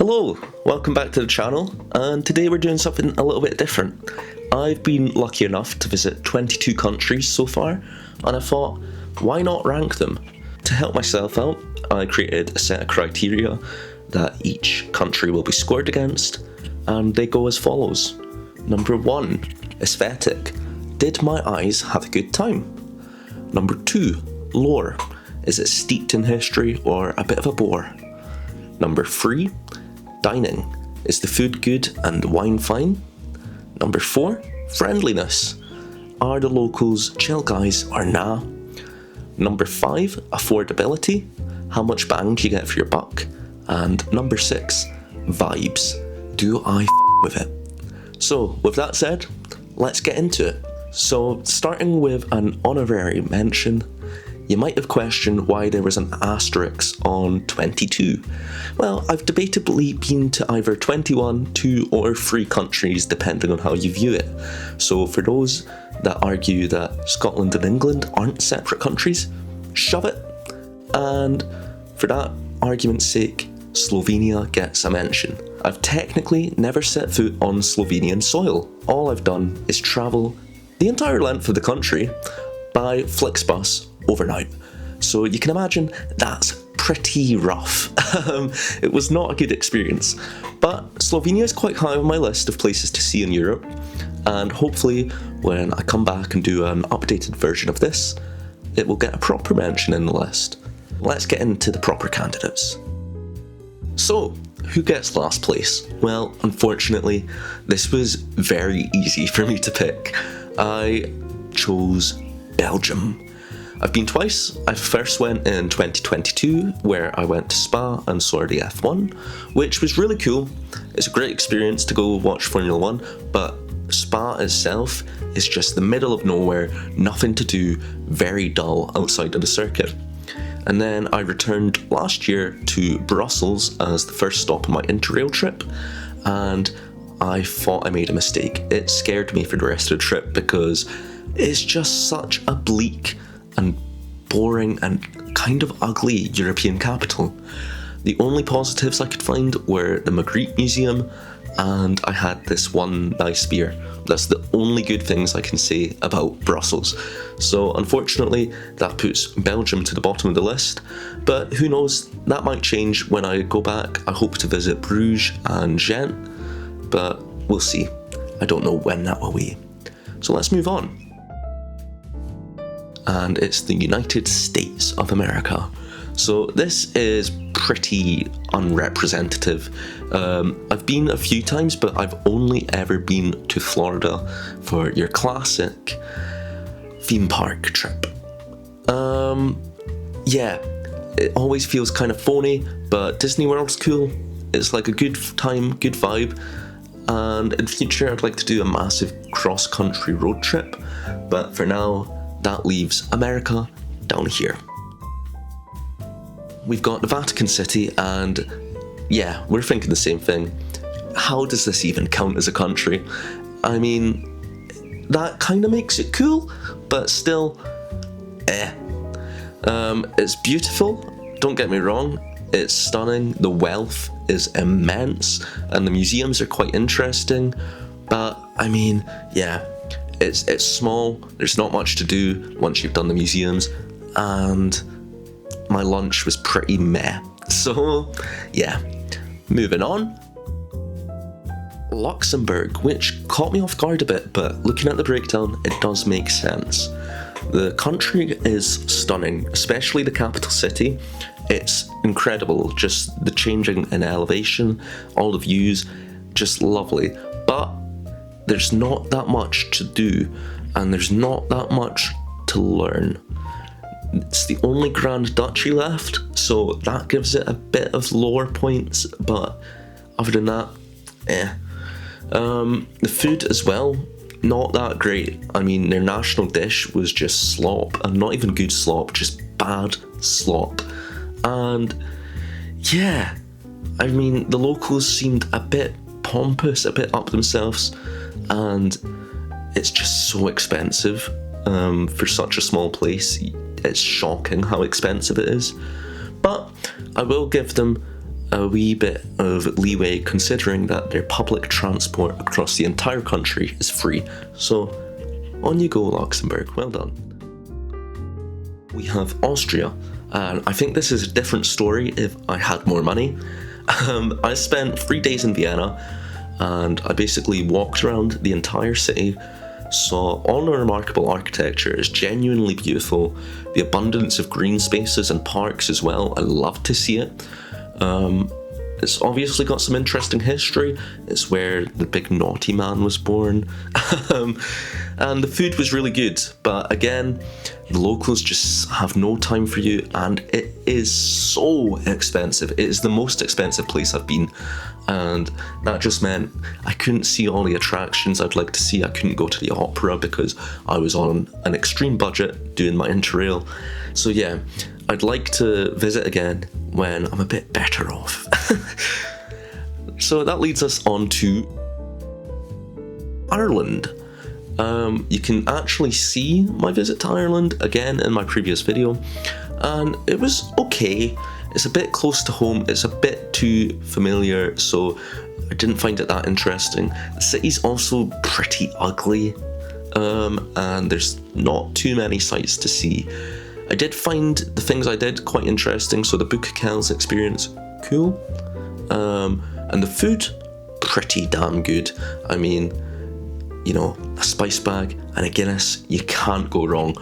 Hello, welcome back to the channel, and today we're doing something a little bit different. I've been lucky enough to visit 22 countries so far, and I thought, why not rank them? To help myself out, I created a set of criteria that each country will be scored against, and they go as follows. Number 1, aesthetic. Did my eyes have a good time? Number 2, lore. Is it steeped in history or a bit of a bore? Number 3, dining. Is the food good and the wine fine? Number 4, friendliness. Are the locals chill guys or nah? Number 5, affordability. How much bang do you get for your buck? And number 6, vibes. Do I with it? So, with that said, let's get into it. So, starting with an honorary mention, you might have questioned why there was an asterisk on 22. Well, I've debatably been to either 21, 2 or 3 countries depending on how you view it. So for those that argue that Scotland and England aren't separate countries, shove it. And for that argument's sake, Slovenia gets a mention. I've technically never set foot on Slovenian soil. All I've done is travel the entire length of the country by Flixbus overnight. So you can imagine that's pretty rough. It was not a good experience. But Slovenia is quite high on my list of places to see in Europe, and hopefully when I come back and do an updated version of this, it will get a proper mention in the list. Let's get into the proper candidates. So, who gets last place? Well, unfortunately, this was very easy for me to pick. I chose Belgium. I've been twice. I first went in 2022, where I went to Spa and saw the F1, which was really cool. It's a great experience to go watch Formula 1, but Spa itself is just the middle of nowhere, nothing to do, very dull outside of the circuit. And then I returned last year to Brussels as the first stop on my Interrail trip, and I thought I made a mistake. It scared me for the rest of the trip because it's just such a bleak and boring and kind of ugly European capital. The only positives I could find were the Magritte Museum, and I had this one nice beer. That's the only good things I can say about Brussels. So unfortunately, that puts Belgium to the bottom of the list, but who knows, that might change when I go back. I hope to visit Bruges and Ghent, but we'll see. I don't know when that will be. So let's move on. And it's the United States of America. So this is pretty unrepresentative. I've been a few times, but I've only ever been to Florida for your classic theme park trip. Yeah, it always feels kind of phony, but Disney World's cool. It's like a good time, good vibe. And in future, I'd like to do a massive cross-country road trip, but for now, that leaves America down here. We've got the Vatican City, and yeah, we're thinking the same thing. How does this even count as a country? I mean, that kind of makes it cool, but still, It's beautiful, don't get me wrong, it's stunning, the wealth is immense, and the museums are quite interesting, but I mean, yeah, it's small, there's not much to do once you've done the museums, and my lunch was pretty meh. So, yeah, moving on. Luxembourg, which caught me off guard a bit, but looking at the breakdown, it does make sense. The country is stunning, especially the capital city. It's incredible, just the changing in elevation, all the views, just lovely. But there's not that much to do, and there's not that much to learn. It's the only Grand Duchy left, so that gives it a bit of lore points, but other than that, The food as well, not that great. I mean, their national dish was just slop, and not even good slop, just bad slop. And yeah, I mean, the locals seemed a bit pompous, a bit up themselves, and it's just so expensive for such a small place. It's shocking how expensive it is, but I will give them a wee bit of leeway considering that their public transport across the entire country is free. So on you go, Luxembourg, well done. We have Austria, and I think this is a different story if I had more money. I spent 3 days in Vienna, and I basically walked around the entire city, saw all the remarkable architecture. It's genuinely beautiful. The abundance of green spaces and parks as well, I love to see it. It's obviously got some interesting history. It's where the big naughty man was born. And the food was really good, but again, the locals just have no time for you, and it is so expensive. It is the most expensive place I've been, and that just meant I couldn't see all the attractions I'd like to see. I couldn't go to the opera because I was on an extreme budget doing my Interrail. So yeah, I'd like to visit again when I'm a bit better off. So that leads us on to Ireland. You can actually see my visit to Ireland again in my previous video, and it was okay. It's a bit close to home, it's a bit too familiar, so I didn't find it that interesting. The city's also pretty ugly, and there's not too many sights to see. I did find the things I did quite interesting, so the Book of Kells experience, cool. And the food, pretty damn good. I mean, you know, a spice bag and a Guinness, you can't go wrong.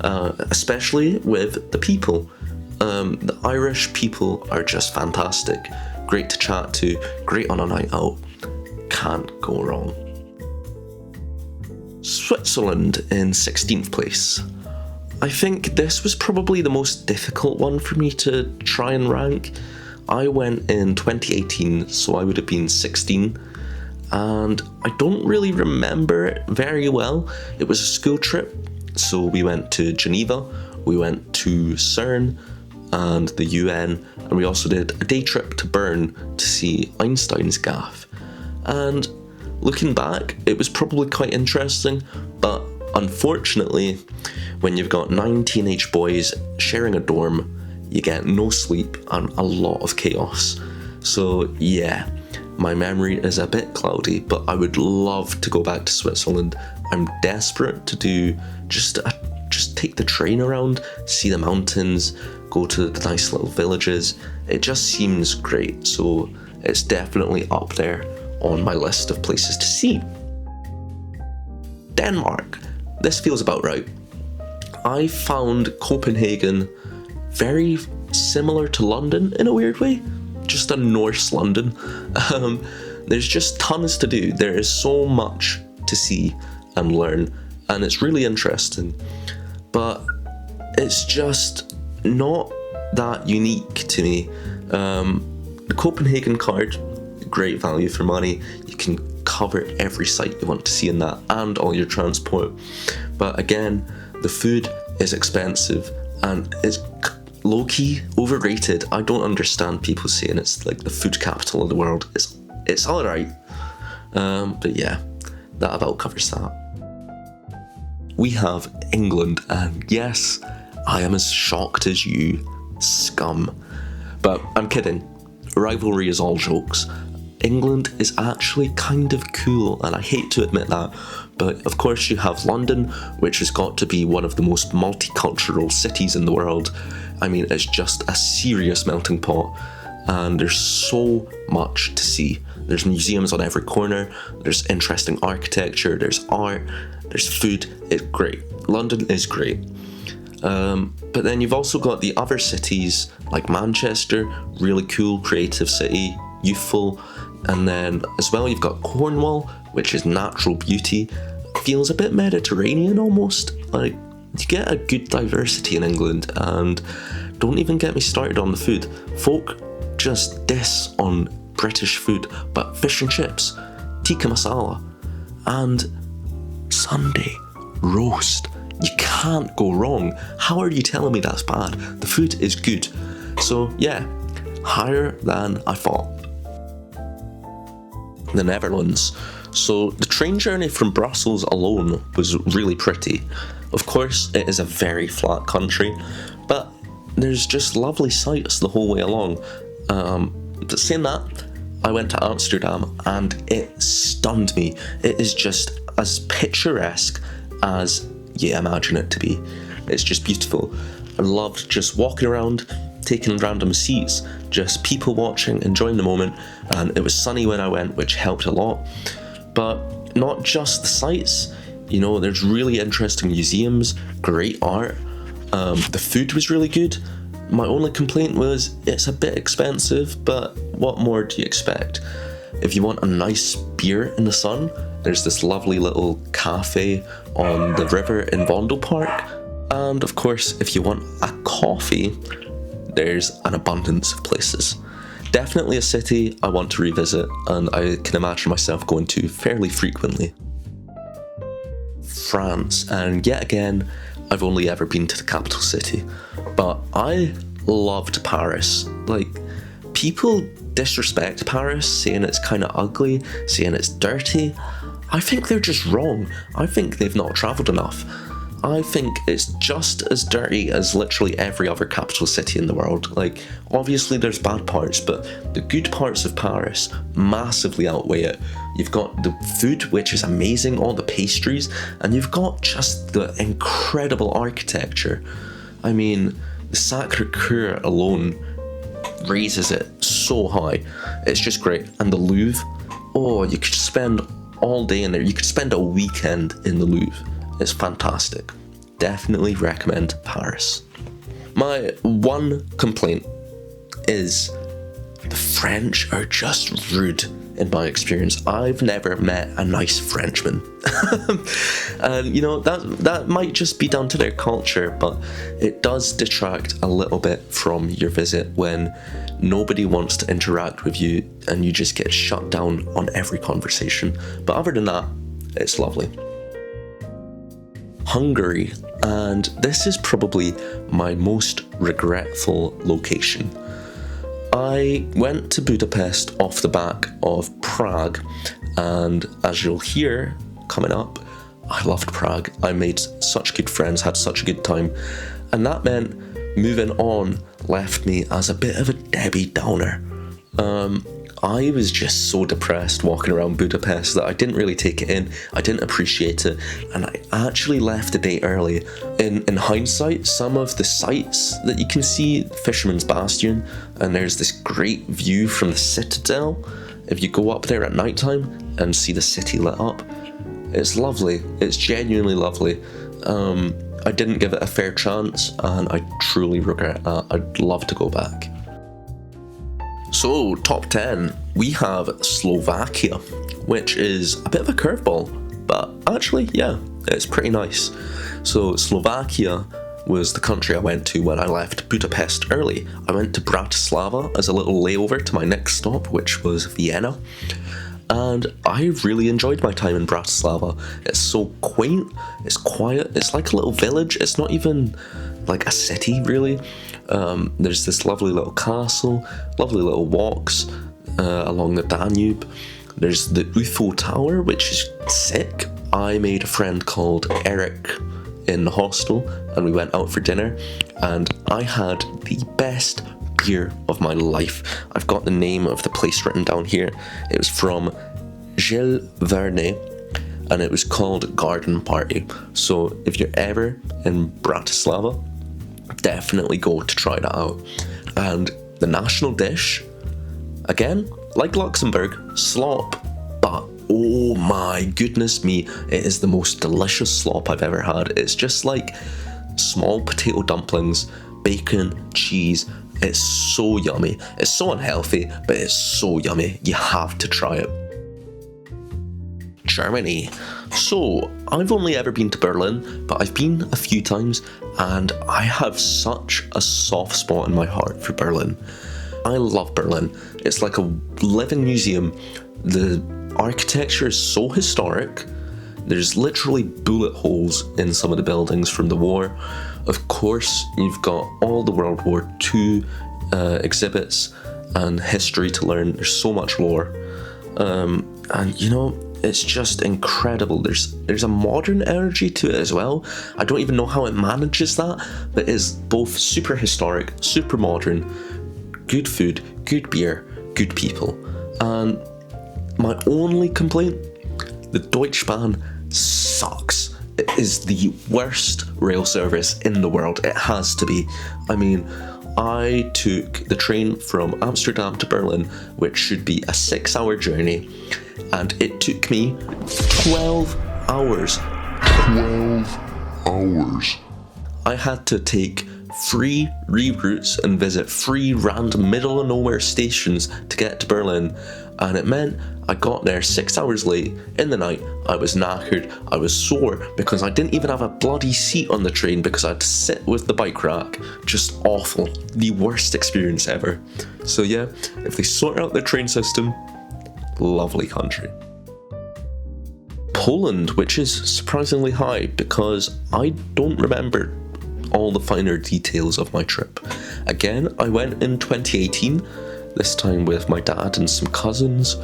Especially with the people. The Irish people are just fantastic. Great to chat to, great on a night out. Can't go wrong. Switzerland in 16th place. I think this was probably the most difficult one for me to try and rank. I went in 2018, so I would have been 16, and I don't really remember it very well. It was a school trip, so we went to Geneva, we went to CERN and the UN, and we also did a day trip to Bern to see Einstein's gaff. And looking back, it was probably quite interesting, but unfortunately, when you've got 9 teenage boys sharing a dorm, you get no sleep and a lot of chaos. So yeah, my memory is a bit cloudy, but I would love to go back to Switzerland. I'm desperate to do just take the train around, see the mountains, go to the nice little villages. It just seems great, so it's definitely up there on my list of places to see. Denmark. This feels about right. I found Copenhagen very similar to London in a weird way, just a Norse London. There's just tons to do. There is so much to see and learn, and it's really interesting, but it's just not that unique to me. The Copenhagen card, great value for money. You can cover every site you want to see in that and all your transport, but again, the food is expensive and it's low-key overrated. I don't understand people saying it's like the food capital of the world. It's alright, but yeah, that about covers that. We have England, and yes, I am as shocked as you, scum. But I'm kidding, rivalry is all jokes. England is actually kind of cool, and I hate to admit that, but of course you have London, which has got to be one of the most multicultural cities in the world. I mean, it's just a serious melting pot, and there's so much to see. There's museums on every corner, there's interesting architecture, there's art, there's food. It's great. London is great. But then you've also got the other cities like Manchester, really cool, creative city, youthful. And then as well you've got Cornwall, which is natural beauty. Feels a bit Mediterranean almost. Like, you get a good diversity in England, and don't even get me started on the food. Folk just diss on British food, but fish and chips, tikka masala, and Sunday roast. You can't go wrong. How are you telling me that's bad? The food is good. So yeah, higher than I thought. The Netherlands. So the train journey from Brussels alone was really pretty. Of course, it is a very flat country, but there's just lovely sights the whole way along. But saying that, I went to Amsterdam and it stunned me. It is just as picturesque as you imagine it to be. It's just beautiful. I loved just walking around, taking random seats, just people watching, enjoying the moment, and it was sunny when I went, which helped a lot. But not just the sights, you know, there's really interesting museums, great art, the food was really good. My only complaint was it's a bit expensive, but what more do you expect? If you want a nice beer in the sun, there's this lovely little cafe on the river in Vondelpark. And of course, if you want a coffee, there's an abundance of places. Definitely a city I want to revisit, and I can imagine myself going to fairly frequently. France, and yet again, I've only ever been to the capital city, but I loved Paris. Like, people disrespect Paris, saying it's kind of ugly, saying it's dirty. I think they're just wrong. I think they've not travelled enough. I think it's just as dirty as literally every other capital city in the world. Like, obviously there's bad parts, but the good parts of Paris massively outweigh it. You've got the food, which is amazing, all the pastries, and you've got just the incredible architecture. I mean, the Sacré-Cœur alone raises it so high. It's just great. And the Louvre, oh, you could spend all day in there. You could spend a weekend in the Louvre. It's fantastic. Definitely recommend Paris. My one complaint is the French are just rude in my experience. I've never met a nice Frenchman. And you know, that might just be down to their culture, but it does detract a little bit from your visit when nobody wants to interact with you and you just get shut down on every conversation. But other than that, it's lovely. Hungary, and this is probably my most regretful location. I went to Budapest off the back of Prague, and as you'll hear coming up, I loved Prague. I made such good friends, had such a good time, and that meant moving on left me as a bit of a Debbie Downer. I was just so depressed walking around Budapest that I didn't really take it in, I didn't appreciate it, and I actually left a day early. In hindsight, some of the sights that you can see, Fisherman's Bastion, and there's this great view from the Citadel. If you go up there at night time and see the city lit up, it's lovely, it's genuinely lovely. I didn't give it a fair chance, and I truly regret that. I'd love to go back. So, top 10, we have Slovakia, which is a bit of a curveball, but actually, yeah, it's pretty nice. So, Slovakia was the country I went to when I left Budapest early. I went to Bratislava as a little layover to my next stop, which was Vienna. And I really enjoyed my time in Bratislava. It's so quaint, it's quiet, it's like a little village, it's not even like a city really. There's this lovely little castle, lovely little walks along the Danube. There's the UFO Tower, which is sick. I made a friend called Eric in the hostel and we went out for dinner and I had the best beer of my life. I've got the name of the place written down here. It was from Gilles Vernet and it was called Garden Party. So if you're ever in Bratislava, definitely go to try that out. And the national dish, again, like Luxembourg, slop, but oh my goodness me, it is the most delicious slop I've ever had. It's just like small potato dumplings, bacon, cheese. It's so yummy. It's so unhealthy, but it's so yummy. You have to try it. Germany. So, I've only ever been to Berlin, but I've been a few times, and I have such a soft spot in my heart for Berlin. I love Berlin. It's like a living museum. The architecture is so historic. There's literally bullet holes in some of the buildings from the war. Of course, you've got all the World War II exhibits and history to learn. There's so much lore. And you know, it's just incredible. There's a modern energy to it as well. I don't even know how it manages that, but it's both super historic, super modern, good food, good beer, good people. And my only complaint, the Deutsche Bahn sucks. It is the worst rail service in the world. It has to be. I mean, I took the train from Amsterdam to Berlin, which should be a 6-hour journey, and it took me 12 hours. 12 hours. I had to take 3 reroutes and visit 3 random middle of nowhere stations to get to Berlin, and it meant I got there 6 hours late in the night. I was knackered, I was sore because I didn't even have a bloody seat on the train because I had to sit with the bike rack. Just awful. The worst experience ever. So yeah, if they sort out their train system, lovely country. Poland, which is surprisingly high because I don't remember all the finer details of my trip. Again, I went in 2018, this time with my dad and some cousins,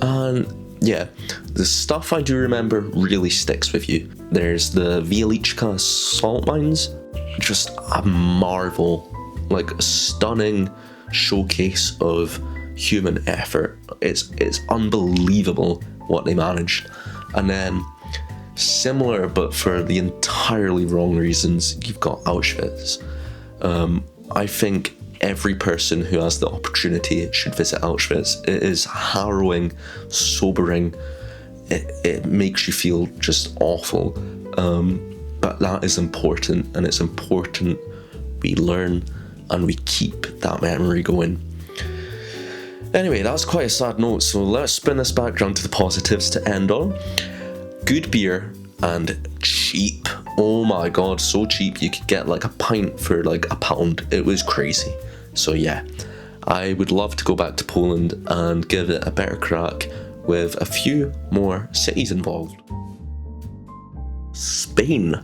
and yeah, the stuff I do remember really sticks with you. There's the Wieliczka salt mines, just a marvel, like a stunning showcase of human effort. It's unbelievable what they managed. And then, similar but for the entirely wrong reasons, you've got Auschwitz. I think every person who has the opportunity should visit Auschwitz. It is harrowing, sobering, it makes you feel just awful, but that is important, and it's important we learn and we keep that memory going. Anyway, that's quite a sad note, so let's spin this back round to the positives to end on. Good beer and cheap. Oh my god, so cheap. You could get like a pint for like £1. It was crazy. So yeah, I would love to go back to Poland and give it a better crack with a few more cities involved. Spain.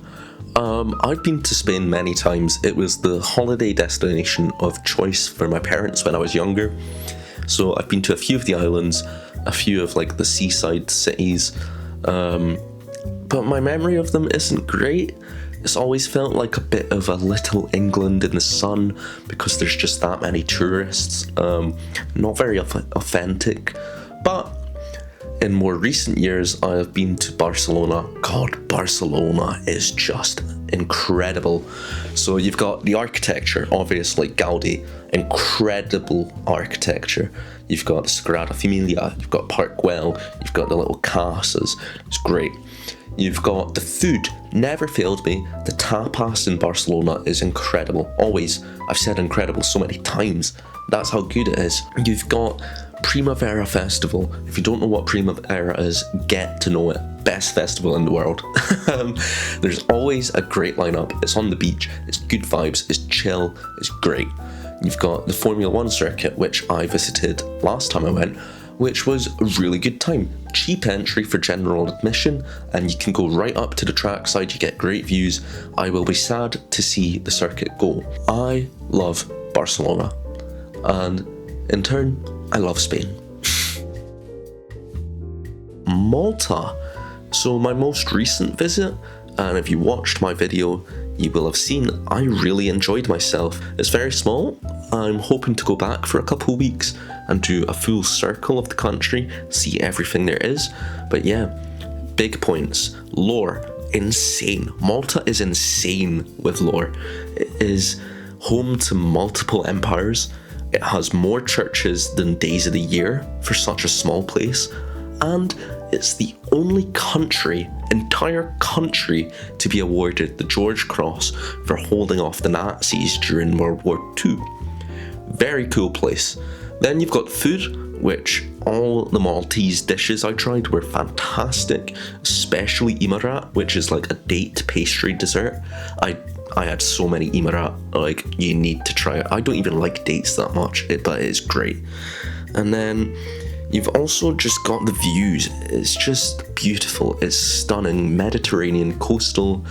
I've been to Spain many times. It was the holiday destination of choice for my parents when I was younger. So I've been to a few of the islands, a few of like the seaside cities, but my memory of them isn't great. It's always felt like a bit of a little England in the sun because there's just that many tourists. Not very authentic, but in more recent years I have been to Barcelona. God, Barcelona is just incredible. So you've got the architecture, obviously Gaudi, incredible architecture. You've got the Sagrada Familia, you've got Park Güell, you've got the little casas. It's great. You've got the food, never failed me. The tapas in Barcelona is incredible. Always. I've said incredible so many times. That's how good it is. You've got Primavera Festival. If you don't know what Primavera is, get to know it. Best festival in the world. There's always a great lineup. It's on the beach. It's good vibes. It's chill. It's great. You've got the Formula 1 circuit, which I visited last time I went, which was a really good time. Cheap entry for general admission, and you can go right up to the trackside. You get great views. I will be sad to see the circuit go. I love Barcelona, and in turn, I love Spain. Malta. So my most recent visit, and if you watched my video, you will have seen I really enjoyed myself. It's very small. I'm hoping to go back for a couple weeks and do a full circle of the country, see everything there is. But yeah, big points. Lore, insane. Malta is insane with lore. It is home to multiple empires. It has more churches than days of the year for such a small place. And it's the only entire country to be awarded the George Cross for holding off the Nazis during World War II. Very cool place. Then you've got food, which all the Maltese dishes I tried were fantastic, especially imarat, which is like a date pastry dessert. I had so many imarat, like you need to try it. I don't even like dates that much, but it's great. And then you've also just got the views. It's just beautiful. It's stunning. Mediterranean coastal,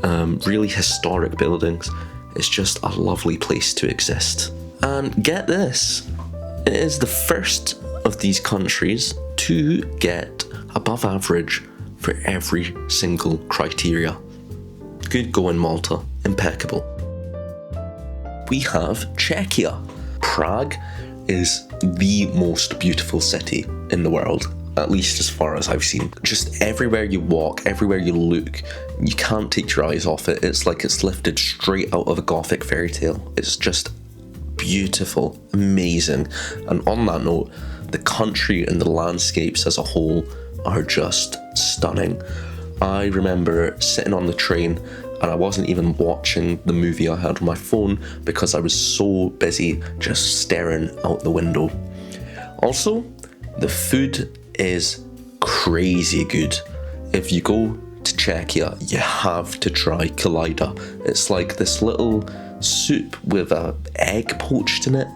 really historic buildings. It's just a lovely place to exist. And get this, it is the first of these countries to get above average for every single criteria. Good going, Malta. Impeccable. We have Czechia. Prague is the most beautiful city in the world, at least as far as I've seen. Just everywhere you walk, everywhere you look, you can't take your eyes off it. It's like it's lifted straight out of a gothic fairy tale. It's just beautiful, amazing. And on that note, the country and the landscapes as a whole are just stunning. I remember sitting on the train and I wasn't even watching the movie I had on my phone because I was so busy just staring out the window. Also, the food is crazy good. If you go to Czechia, you have to try kolida. It's like this little soup with an egg poached in it,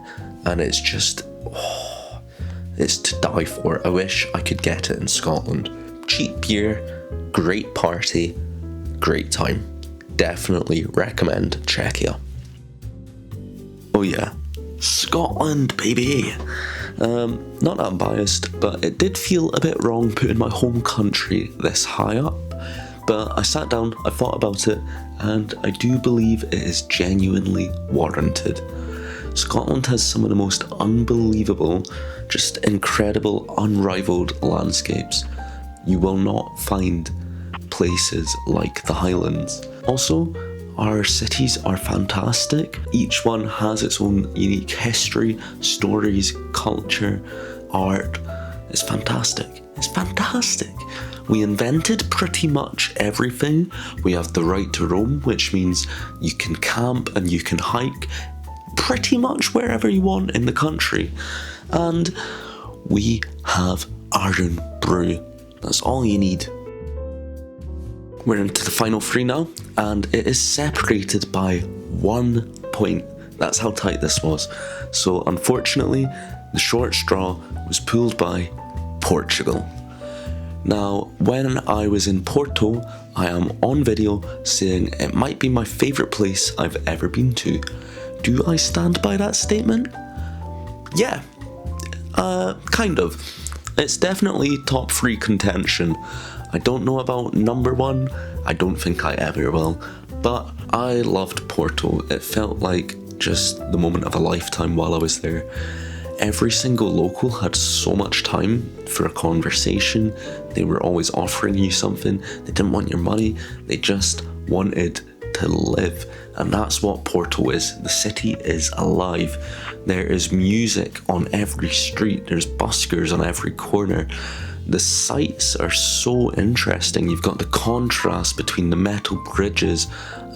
and it's just, it's to die for. I wish I could get it in Scotland. Cheap beer, great party, great time. Definitely recommend Czechia. Oh yeah, Scotland, baby. Not that I'm biased, but it did feel a bit wrong putting my home country this high up. But I sat down, I thought about it, and I do believe it is genuinely warranted. Scotland has some of the most unbelievable, just incredible, unrivaled landscapes. You will not find places like the Highlands. Also, our cities are fantastic. Each one has its own unique history, stories, culture, art. It's fantastic. It's fantastic. We invented pretty much everything. We have the right to roam, which means you can camp and you can hike pretty much wherever you want in the country. And we have iron brew. That's all you need. We're into the final three now, and it is separated by 1 point. That's how tight this was. So unfortunately, the short straw was pulled by Portugal. Now, when I was in Porto, I am on video saying it might be my favourite place I've ever been to. Do I stand by that statement? Yeah, kind of. It's definitely top 3 contention. I don't know about number 1, I don't think I ever will, but I loved Porto. It felt like just the moment of a lifetime while I was there. Every single local had so much time for a conversation. They were always offering you something. They didn't want your money, they just wanted to live. And that's what Porto is. The city is alive. There is music on every street, there's buskers on every corner. The sights are so interesting. You've got the contrast between the metal bridges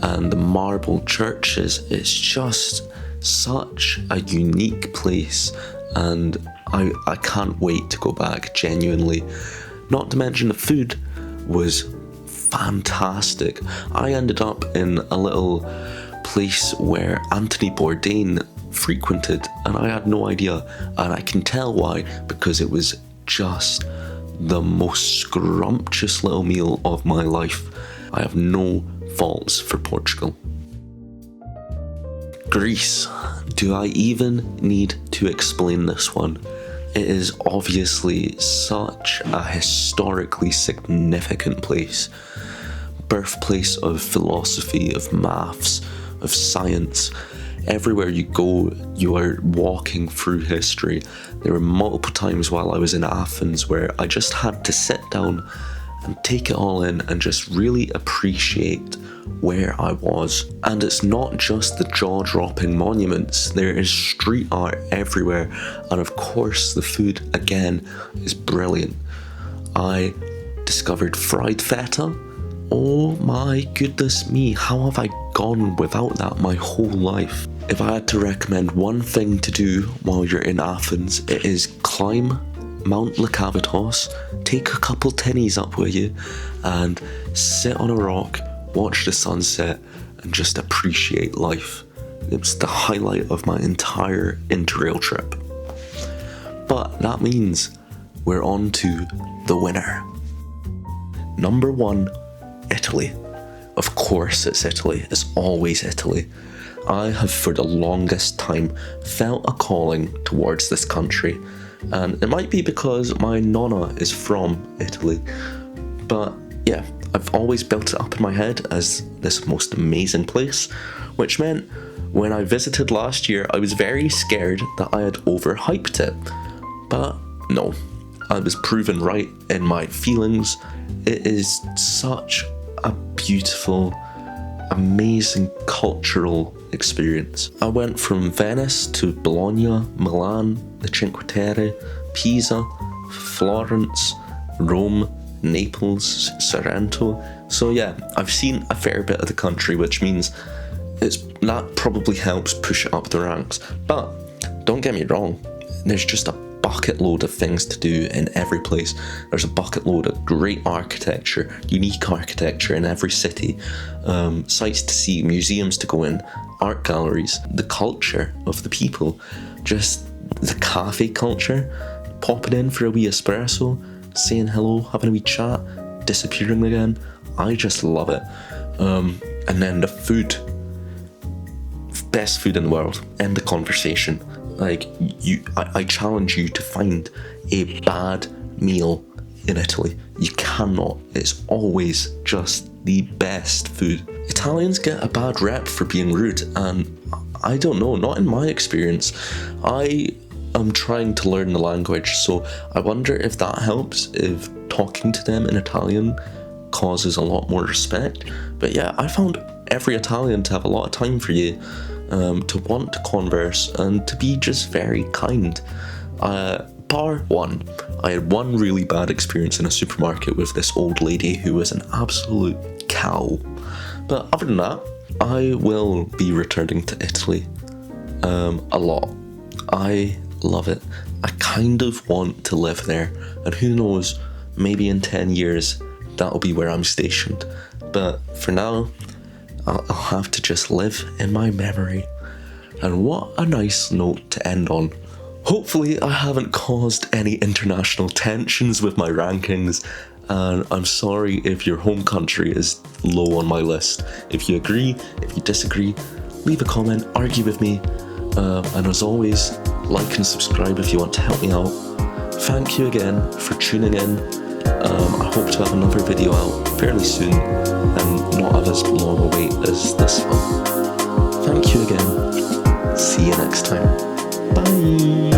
and the marble churches. It's just such a unique place, and I can't wait to go back, genuinely. Not to mention the food was fantastic. I ended up in a little place where Anthony Bourdain frequented, and I had no idea, and I can tell why, because it was just the most scrumptious little meal of my life. I have no faults for Portugal. Greece. Do I even need to explain this one? It is obviously such a historically significant place. Birthplace of philosophy, of maths, of science. Everywhere you go, you are walking through history. There were multiple times while I was in Athens where I just had to sit down and take it all in and just really appreciate where I was. And it's not just the jaw-dropping monuments, there is street art everywhere, and of course the food again is brilliant. I discovered fried feta. Oh my goodness me, how have I gone without that my whole life? If I had to recommend one thing to do while you're in Athens, it is climb Mount Lakavitos, take a couple tinnies up with you, and sit on a rock, watch the sunset, and just appreciate life. It was the highlight of my entire Interrail trip. But that means we're on to the winner. Number 1, Italy. Of course it's Italy, it's always Italy. I have for the longest time felt a calling towards this country, and it might be because my nonna is from Italy, but yeah, I've always built it up in my head as this most amazing place, which meant When I visited last year, I was very scared that I had overhyped it, but no, I was proven right in my feelings. It is such a beautiful, amazing cultural experience. I went from Venice to Bologna, Milan, the Cinque Terre, Pisa, Florence, Rome, Naples, Sorrento. So yeah, I've seen a fair bit of the country, which means that probably helps push it up the ranks. But don't get me wrong, there's just a bucket load of things to do in every place. There's a bucket load of great architecture, unique architecture in every city, sights to see, museums to go in, art galleries, the culture of the people, just the cafe culture, popping in for a wee espresso, saying hello, having a wee chat, disappearing again. I just love it. And then the food, best food in the world. End the conversation. Like, I challenge you to find a bad meal in Italy. You cannot. It's always just the best food. Italians get a bad rep for being rude, and I don't know, not in my experience. I am trying to learn the language, so I wonder if that helps, if talking to them in Italian causes a lot more respect. But yeah, I found every Italian to have a lot of time for you, to want to converse and to be just very kind. Bar one, I had one really bad experience in a supermarket with this old lady who was an absolute cow. But other than that, I will be returning to Italy a lot. I love it. I kind of want to live there, and who knows, maybe in 10 years that'll be where I'm stationed. But for now, I'll have to just live in my memory. And what a nice note to end on. Hopefully I haven't caused any international tensions with my rankings, and I'm sorry if your home country is low on my list. If you agree, if you disagree, leave a comment, argue with me, and as always, like and subscribe if you want to help me out. Thank you again for tuning in. I hope to have another video out fairly soon and not have as long a wait as this one. Thank you again. See you next time. Bye.